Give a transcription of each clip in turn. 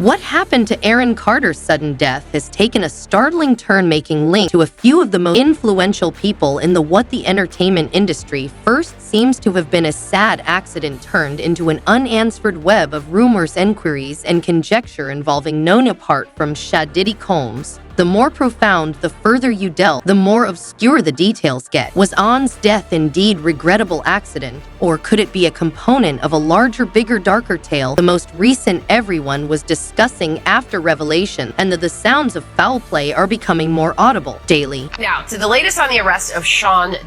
What happened to M3rder's sudden death has taken a startling turn, making links to a few of the most influential people in the entertainment industry. First seems to have been a sad accident turned into an unanswered web of rumors, inquiries, and conjecture involving none apart from Diddy Combs. The more profound, the further you delve, the more obscure the details get. Was On's death indeed regrettable accident, or could it be a component of a larger, bigger, darker tale? The most recent everyone was discussing after revelation, and the sounds of foul play are becoming more audible daily. Now, to the latest on the arrest of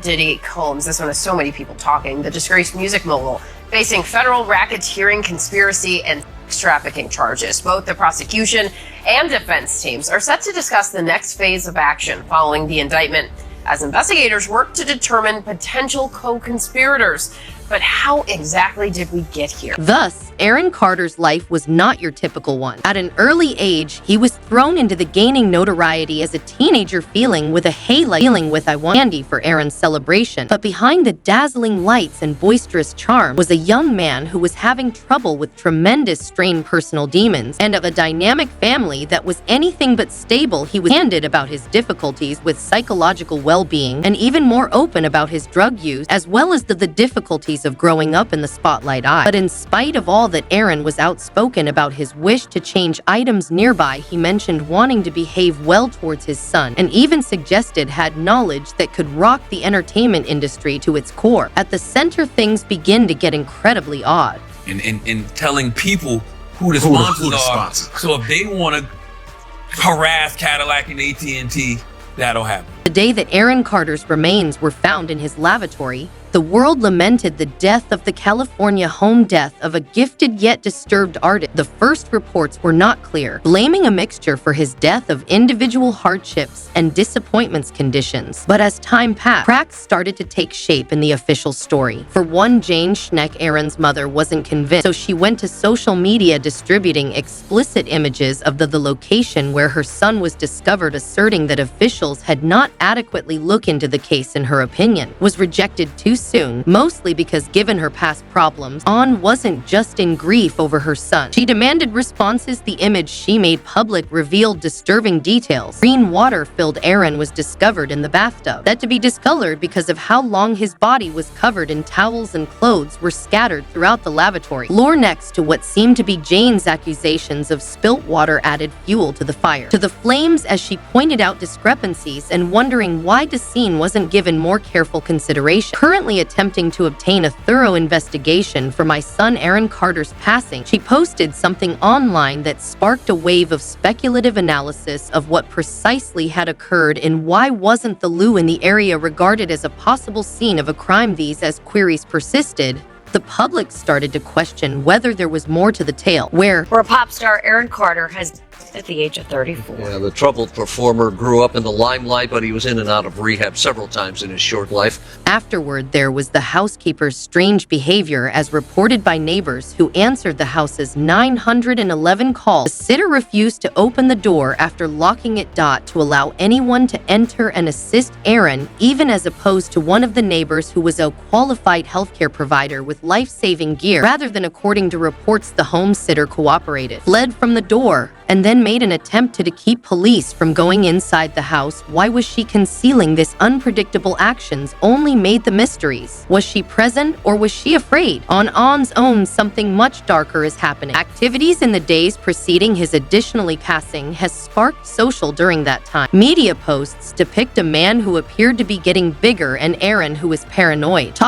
Diddy Combs. This one has so many people talking. The disgraced music mogul facing federal racketeering, conspiracy, and trafficking charges. Both the prosecution and defense teams are set to discuss the next phase of action following the indictment as investigators work to determine potential co-conspirators. But how exactly did we get here? Thus, M3rder's life was not your typical one. At an early age, he was thrown into the gaining notoriety as a teenager, feeling with I want candy for Aaron's celebration. But behind the dazzling lights and boisterous charm was a young man who was having trouble with tremendous strained personal demons, and of a dynamic family that was anything but stable. He was candid about his difficulties with psychological well-being, and even more open about his drug use, as well as the difficulties of growing up in the spotlight eye. But in spite of all that, Aaron was outspoken about his wish to change items nearby. He mentioned wanting to behave well towards his son, and even suggested had knowledge that could rock the entertainment industry to its core. At the center, things begin to get incredibly odd. And telling people who the sponsors are. So if they want to harass Cadillac and AT&T, that'll happen. The day that M3rder's remains were found in his lavatory, the world lamented the death of the California home death of a gifted yet disturbed artist. The first reports were not clear, blaming a mixture for his death of individual hardships and disappointments conditions. But as time passed, cracks started to take shape in the official story. For one, Jane Schneck, Aaron's mother, wasn't convinced, so she went to social media distributing explicit images of the location where her son was discovered, asserting that officials had not adequately looked into the case. In her opinion, was rejected too soon, mostly because given her past problems, On wasn't just in grief over her son. She demanded responses. The image she made public revealed disturbing details. Green water-filled Aaron was discovered in the bathtub, that to be discolored because of how long his body was covered in towels, and clothes were scattered throughout the lavatory. Floor next to what seemed to be Jane's accusations of spilt water added fuel to the fire, to the flames, as she pointed out discrepancies and wondering why the scene wasn't given more careful consideration. Currently attempting to obtain a thorough investigation for my son M3rder's passing, she posted something online that sparked a wave of speculative analysis of what precisely had occurred and why wasn't the loo in the area regarded as a possible scene of a crime. These as queries persisted, the public started to question whether there was more to the tale. Where a pop star, M3rder, has at the age of 34. Yeah, the troubled performer grew up in the limelight, but he was in and out of rehab several times in his short life. Afterward, there was the housekeeper's strange behavior, as reported by neighbors who answered the house's 911 calls. The sitter refused to open the door after locking it to allow anyone to enter and assist Aaron, even as opposed to one of the neighbors who was a qualified healthcare provider with life-saving gear. Rather than according to reports, the home sitter cooperated, fled from the door, and then made an attempt to keep police from going inside the house. Why was she concealing this? Unpredictable actions only made the mysteries. Was she present, or was she afraid? On On's own, something much darker is happening. Activities in the days preceding his additionally passing has sparked social during that time. Media posts depict a man who appeared to be getting bigger, and Aaron, who was paranoid,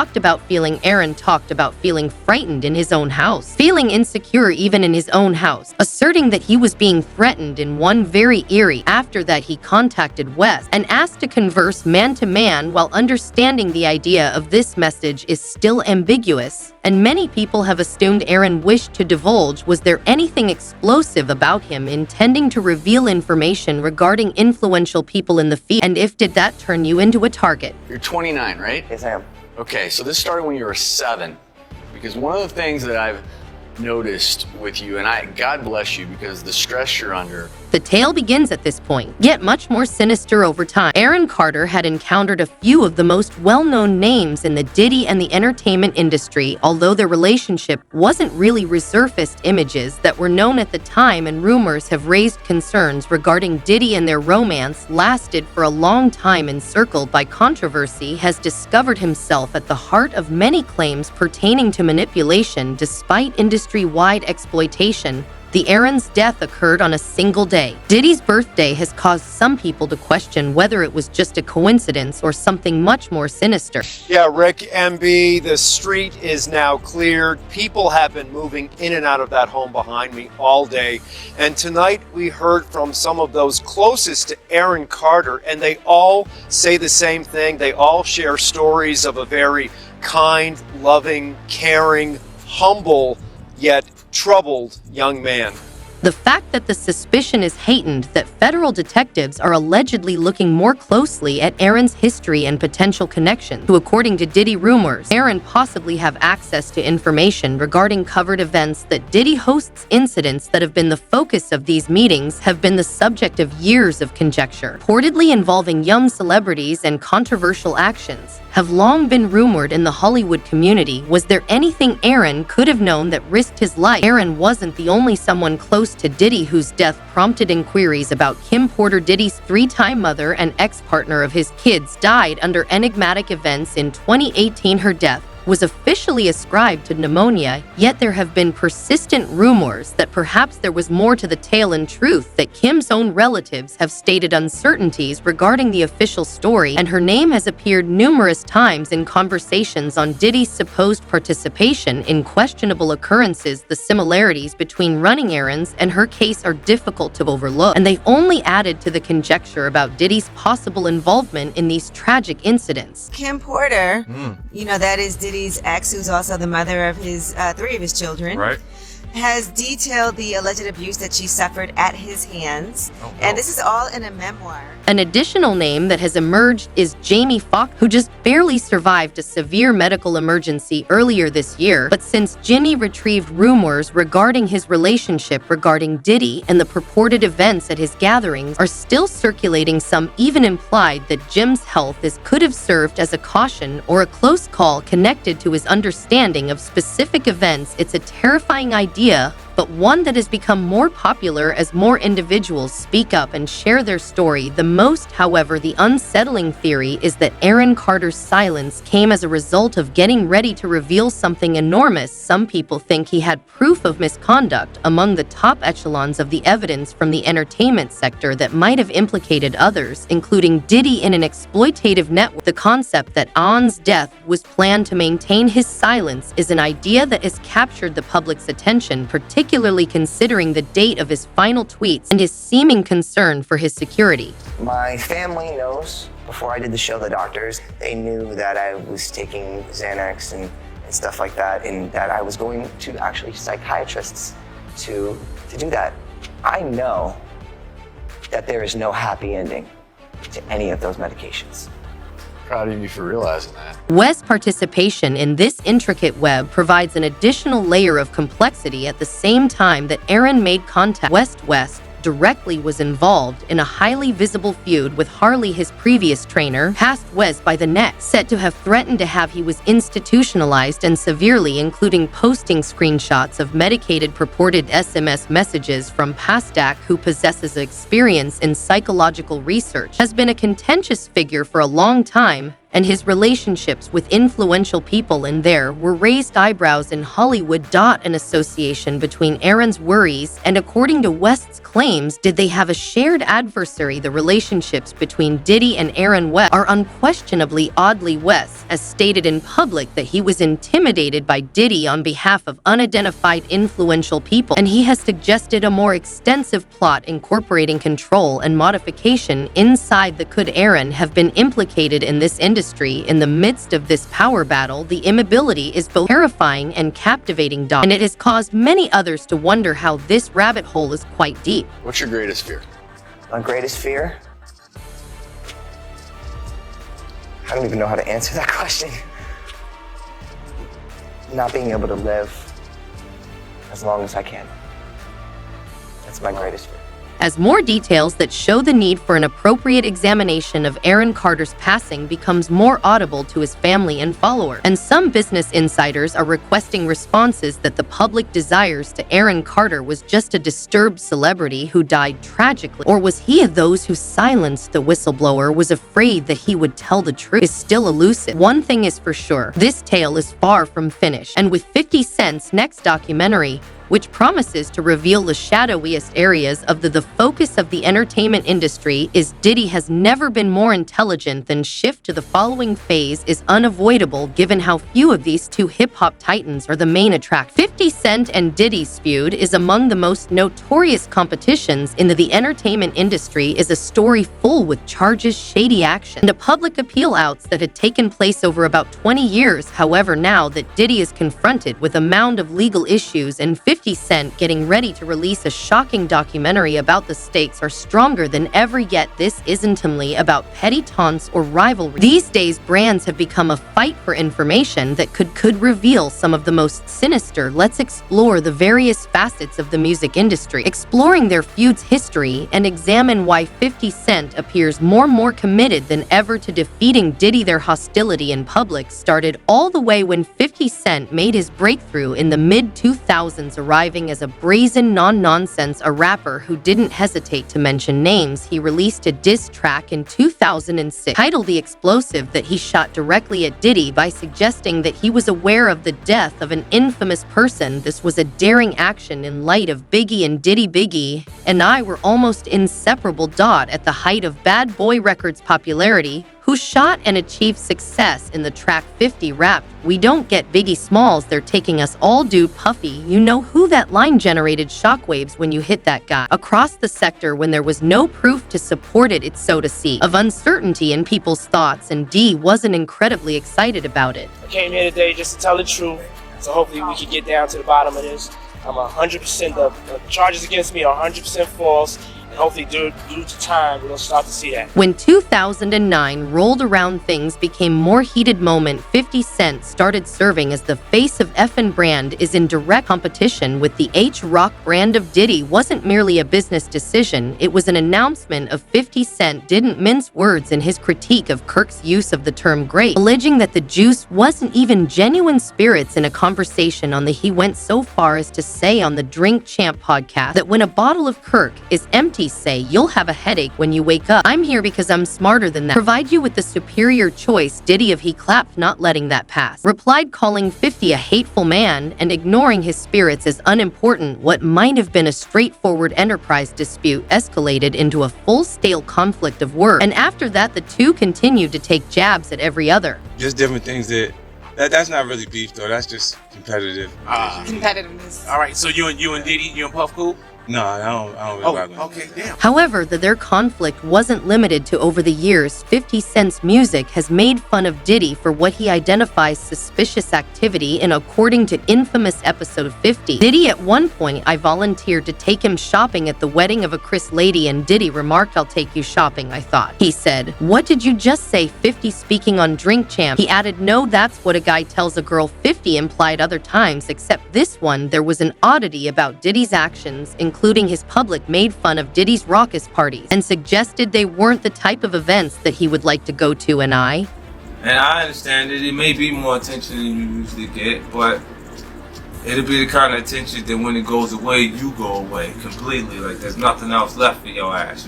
Aaron talked about feeling frightened in his own house, feeling insecure even in his own house, asserting that he was being threatened in one very eerie. After that, he contacted West and asked to converse man-to-man. While understanding the idea of this message is still ambiguous, and many people have assumed Aaron wished to divulge, was there anything explosive about him intending to reveal information regarding influential people in the field? And if did that turn you into a target? You're 29, right? Yes, I am. Okay, so this started when you were 7. Because one of the things that I've noticed with you, and God bless you, because the stress you're under. The tale begins at this point, yet much more sinister over time. M3rder had encountered a few of the most well-known names in the Diddy and the entertainment industry, although their relationship wasn't really resurfaced images that were known at the time, and rumors have raised concerns regarding Diddy and their romance lasted for a long time, encircled by controversy, has discovered himself at the heart of many claims pertaining to manipulation despite industry-wide exploitation. The Aaron's death occurred on a single day. Diddy's birthday has caused some people to question whether it was just a coincidence or something much more sinister. Yeah, Rick, MB, the street is now cleared. People have been moving in and out of that home behind me all day. And tonight we heard from some of those closest to M3rder, and they all say the same thing. They all share stories of a very kind, loving, caring, humble, yet troubled young man. The fact that the suspicion is heightened that federal detectives are allegedly looking more closely at Aaron's history and potential connections. According to Diddy rumors, Aaron possibly have access to information regarding covered events that Diddy hosts. Incidents that have been the focus of these meetings have been the subject of years of conjecture, reportedly involving young celebrities, and controversial actions have long been rumored in the Hollywood community. Was there anything Aaron could have known that risked his life? Aaron wasn't the only someone close to Diddy whose death prompted inquiries about M3rder. Diddy's three-time mother and ex-partner of his kids died under enigmatic events in 2018. Her death was officially ascribed to pneumonia, yet there have been persistent rumors that perhaps there was more to the tale. In truth, that Kim's own relatives have stated uncertainties regarding the official story, and her name has appeared numerous times in conversations on Diddy's supposed participation in questionable occurrences. The similarities between running errands and her case are difficult to overlook, and they've only added to the conjecture about Diddy's possible involvement in these tragic incidents. M3rder, that is Diddy's ex, who's also the mother of his 3 of his children, Right. has detailed the alleged abuse that she suffered at his hands. And this is all in a memoir. An additional name that has emerged is Jamie Foxx, who just barely survived a severe medical emergency earlier this year. But since Jimmy retrieved rumors regarding his relationship regarding Diddy and the purported events at his gatherings are still circulating, some even implied that Jim's health could have served as a caution or a close call connected to his understanding of specific events. It's a terrifying idea, but one that has become more popular as more individuals speak up and share their story. The most, however, the unsettling theory is that M3rder's silence came as a result of getting ready to reveal something enormous. Some people think he had proof of misconduct among the top echelons of the evidence from the entertainment sector that might have implicated others, including Diddy, in an exploitative network. The concept that On's death was planned to maintain his silence is an idea that has captured the public's attention, particularly considering the date of his final tweets and his seeming concern for his security. My family knows. Before I did the show, the doctors, they knew that I was taking Xanax and stuff like that, and that I was going to actually psychiatrists to do that. I know that there is no happy ending to any of those medications. Proud of you for realizing that. West's participation in this intricate web provides an additional layer of complexity. At the same time that Aaron made contact, West directly was involved in a highly visible feud with Harley, his previous trainer, past Wes by the neck, said to have threatened to have he was institutionalized and severely, including posting screenshots of medicated purported SMS messages from Pastak, who possesses experience in psychological research, has been a contentious figure for a long time, and his relationships with influential people in there were raised eyebrows in Hollywood. An association between Aaron's worries and, according to West's claims, did they have a shared adversary? The relationships between Diddy and Aaron West are unquestionably oddly. West has stated in public that he was intimidated by Diddy on behalf of unidentified influential people, and he has suggested a more extensive plot incorporating control and modification inside the could Aaron have been implicated in this industry. In the midst of this power battle, the immobility is both terrifying and captivating, and it has caused many others to wonder how this rabbit hole is quite deep. What's your greatest fear? My greatest fear? I don't even know how to answer that question. Not being able to live as long as I can. That's my greatest fear. As more details that show the need for an appropriate examination of Aaron Carter's passing becomes more audible to his family and followers, and some business insiders are requesting responses that the public desires to Aaron Carter was just a disturbed celebrity who died tragically, or was he of those who silenced the whistleblower, was afraid that he would tell the truth, is still elusive. One thing is for sure, this tale is far from finished, and with 50 Cent's next documentary, which promises to reveal the shadowiest areas of the focus of the entertainment industry, is Diddy has never been more intelligent than shift to the following phase is unavoidable given how few of these two hip-hop titans are the main attract. 50 Cent and Diddy's feud is among the most notorious competitions in the entertainment industry, is a story full with charges, shady action, and a public appeal outs that had taken place over about 20 years. However, now that Diddy is confronted with a mound of legal issues and 50 Cent getting ready to release a shocking documentary about the stakes are stronger than ever yet, this isn't only about petty taunts or rivalry. These days, brands have become a fight for information that could reveal some of the most sinister. Let's explore the various facets of the music industry, exploring their feud's history, and examine why 50 Cent appears more committed than ever to defeating Diddy. Their hostility in public started all the way when 50 Cent made his breakthrough in the mid-2000s, arriving as a brazen non-nonsense, a rapper who didn't hesitate to mention names. He released a diss track in 2006 titled The Explosive that he shot directly at Diddy by suggesting that he was aware of the death of an infamous person. This was a daring action in light of Biggie and Diddy. Biggie and I were almost inseparable. At the height of Bad Boy Records' popularity, who shot and achieved success in the track 50 rapped, "We don't get Biggie Smalls, they're taking us all." Dude, Puffy, you know who? That line generated shockwaves when you hit that guy across the sector when there was no proof to support it. It's so to see of uncertainty in people's thoughts, and D wasn't incredibly excited about it. I came here today just to tell the truth, so hopefully we can get down to the bottom of this. I'm 100%, the charges against me are 100% false. Hopefully, due to time, we'll start to see that. When 2009 rolled around, things became more heated. Moment 50 Cent started serving as the face of F&B brand is in direct competition with the H-Rock brand of Diddy. Wasn't merely a business decision, it was an announcement of 50 Cent didn't mince words in his critique of Kirk's use of the term grape, alleging that the juice wasn't even genuine spirits. In a conversation on the he went so far as to say on the Drink Champ podcast that when a bottle of Kirk is empty, say you'll have a headache when you wake up. I'm here because I'm smarter than that. Provide you with the superior choice. Diddy of he clapped, not letting that pass. Replied, calling 50 a hateful man and ignoring his spirits as unimportant. What might have been a straightforward enterprise dispute escalated into a full-scale conflict of words. And after that, the two continued to take jabs at every other. Just different things that's not really beef though. That's just competitive. Competitiveness. All right, so you and Diddy, you and Puff cool? No, I don't really rock with him. Okay, damn. However, their conflict wasn't limited to over the years. 50 Cent's music has made fun of Diddy for what he identifies suspicious activity in. According to infamous episode 50, Diddy at one point, "I volunteered to take him shopping at the wedding of a Chris lady," and Diddy remarked, "I'll take you shopping, I thought." He said, "What did you just say?" 50 speaking on Drink Champ, he added, "No, that's what a guy tells a girl." 50 implied other times, except this one, there was an oddity about Diddy's actions, including his public made fun of Diddy's raucous parties and suggested they weren't the type of events that he would like to go to. And I understand that it may be more attention than you usually get, but it'll be the kind of attention that when it goes away, you go away completely. Like there's nothing else left for your ass.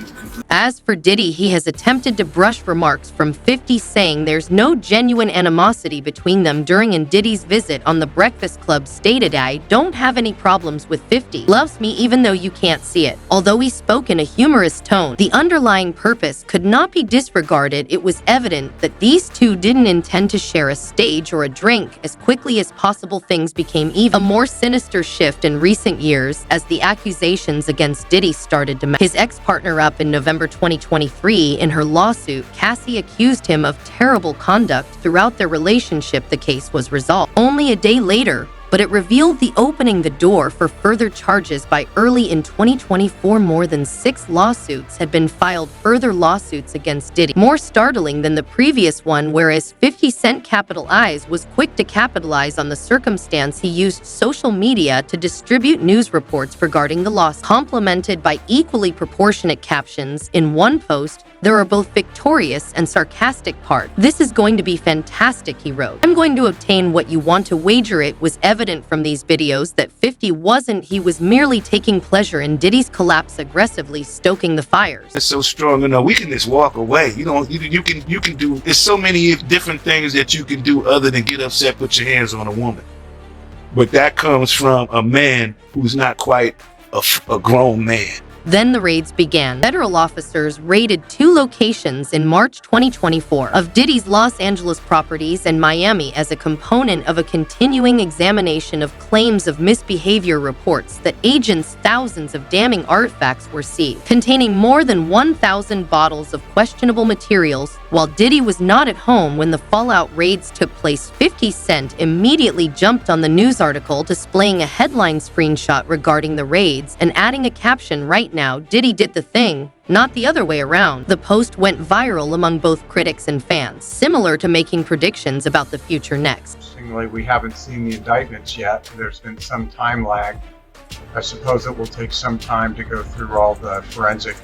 As for Diddy, he has attempted to brush remarks from 50 saying there's no genuine animosity between them. During Diddy's visit on The Breakfast Club stated, "I don't have any problems with 50. Loves me even though you can't see it." Although he spoke in a humorous tone, the underlying purpose could not be disregarded. It was evident that these two didn't intend to share a stage or a drink. As quickly as possible, things became even a more sinister shift in recent years as the accusations against Diddy started to mount. His ex-partner up in November 2023 in her lawsuit, Cassie accused him of terrible conduct throughout their relationship. The case was resolved only a day later, but it revealed the opening the door for further charges. By early in 2024, more than 6 lawsuits had been filed, further lawsuits against Diddy. More startling than the previous one, whereas 50 Cent Capital Eyes was quick to capitalize on the circumstance, he used social media to distribute news reports regarding the loss, complemented by equally proportionate captions. In one post, there are both victorious and sarcastic parts. "This is going to be fantastic," he wrote. "I'm going to obtain what you want to wager." It was evident from these videos that 50 wasn't. He was merely taking pleasure in Diddy's collapse, aggressively stoking the fires. It's so strong enough. We can just walk away. You can do. There's so many different things that you can do other than get upset, put your hands on a woman. But that comes from a man who's not quite a grown man. Then the raids began. Federal officers raided 2 locations in March 2024 of Diddy's Los Angeles properties and Miami as a component of a continuing examination of claims of misbehavior. Reports that agents thousands of damning artifacts were seized, containing more than 1,000 bottles of questionable materials. While Diddy was not at home when the fallout raids took place, 50 Cent immediately jumped on the news article, displaying a headline screenshot regarding the raids and adding a caption, "Right now, Diddy did the thing, not the other way around." The post went viral among both critics and fans, similar to making predictions about the future next. Interestingly, we haven't seen the indictments yet. There's been some time lag. I suppose it will take some time to go through all the forensic,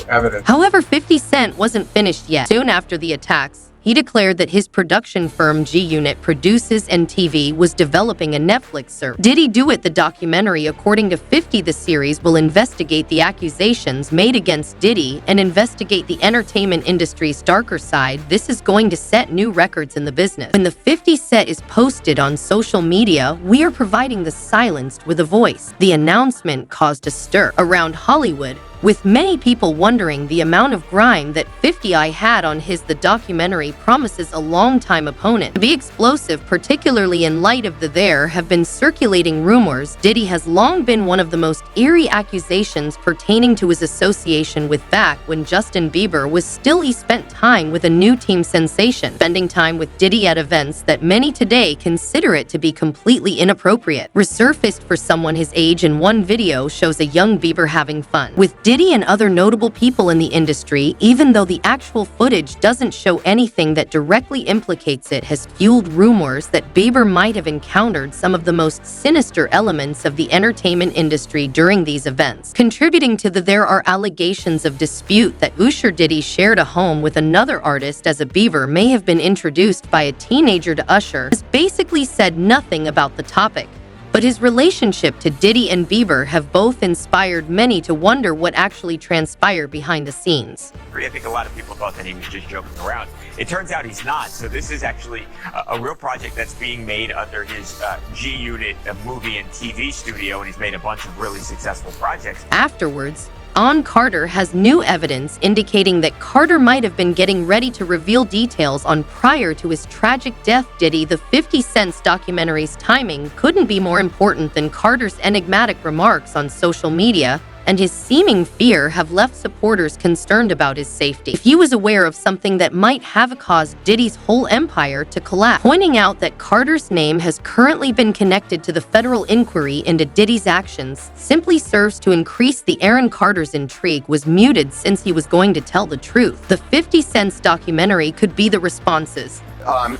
evidence. However, 50 Cent wasn't finished yet. Soon after the attacks, he declared that his production firm G-Unit Produces and TV was developing a Netflix series. Diddy Do It, the documentary. According to 50, the series will investigate the accusations made against Diddy and investigate the entertainment industry's darker side. This is going to set new records in the business. When the 50 set is posted on social media, "We are providing the silenced with a voice." The announcement caused a stir around Hollywood, with many people wondering the amount of grime that 50 had on his. The documentary promises a longtime opponent to be explosive, particularly in light of there have been circulating rumors Diddy has long been one of the most eerie accusations pertaining to his association with back when Justin Bieber was still. He spent time with a new teen sensation, spending time with Diddy at events that many today consider it to be completely inappropriate. Resurfaced for someone his age, in one video shows a young Bieber having fun with Diddy and other notable people in the industry, even though the actual footage doesn't show anything that directly implicates it, has fueled rumors that Bieber might have encountered some of the most sinister elements of the entertainment industry during these events. Contributing to there are allegations of dispute that Usher Diddy shared a home with another artist, as a Bieber may have been introduced by a teenager to Usher, has basically said nothing about the topic. But his relationship to Diddy and Bieber have both inspired many to wonder what actually transpired behind the scenes. I think a lot of people thought that he was just joking around. It turns out he's not. So this is actually a real project that's being made under his G-Unit movie and TV studio, and he's made a bunch of really successful projects. Afterwards, M3rder has new evidence indicating that Carter might have been getting ready to reveal details on prior to his tragic death. Diddy, the 50 Cent's documentary's timing couldn't be more important than Carter's enigmatic remarks on social media, and his seeming fear have left supporters concerned about his safety. If he was aware of something that might have caused Diddy's whole empire to collapse, pointing out that Carter's name has currently been connected to the federal inquiry into Diddy's actions simply serves to increase the Aaron Carter's intrigue was muted since he was going to tell the truth. The 50 Cent's documentary could be the responses.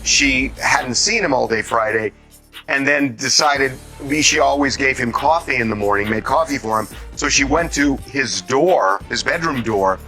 She hadn't seen him all day Friday, and then decided she always gave him coffee in the morning, made coffee for him. So she went to his door, his bedroom door,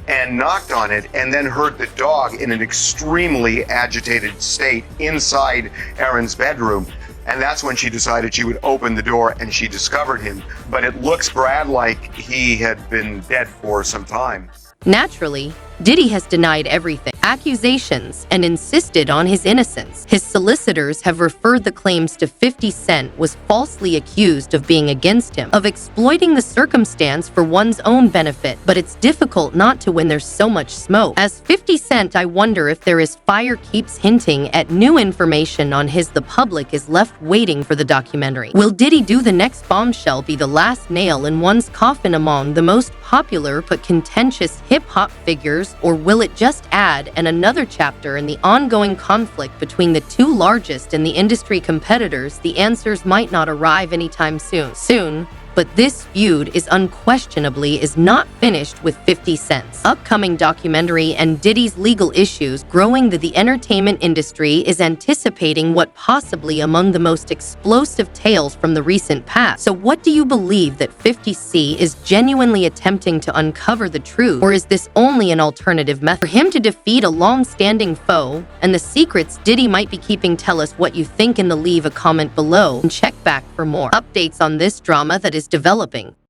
and knocked on it, and then heard the dog in an extremely agitated state inside Aaron's bedroom. And that's when she decided she would open the door, and she discovered him. But it looks, Brad, like he had been dead for some time. Naturally, Diddy has denied everything, accusations, and insisted on his innocence. His solicitors have referred the claims to 50 Cent was falsely accused of being against him, of exploiting the circumstance for one's own benefit, but it's difficult not to when there's so much smoke. As 50 Cent, I wonder if there is fire keeps hinting at new information on his. The public is left waiting for the documentary. Will Diddy Do the next bombshell be the last nail in one's coffin among the most popular but contentious hip-hop figures, or will it just add and another chapter in the ongoing conflict between the two largest in the industry competitors, the answers might not arrive anytime soon. But this feud is unquestionably not finished with 50 Cent's upcoming documentary and Diddy's legal issues growing. The entertainment industry is anticipating what possibly among the most explosive tales from the recent past. So what do you believe, that 50 Cent is genuinely attempting to uncover the truth, or is this only an alternative method for him to defeat a long-standing foe and the secrets Diddy might be keeping? Tell us what you think and leave a comment below, and check back for more updates on this drama that is developing.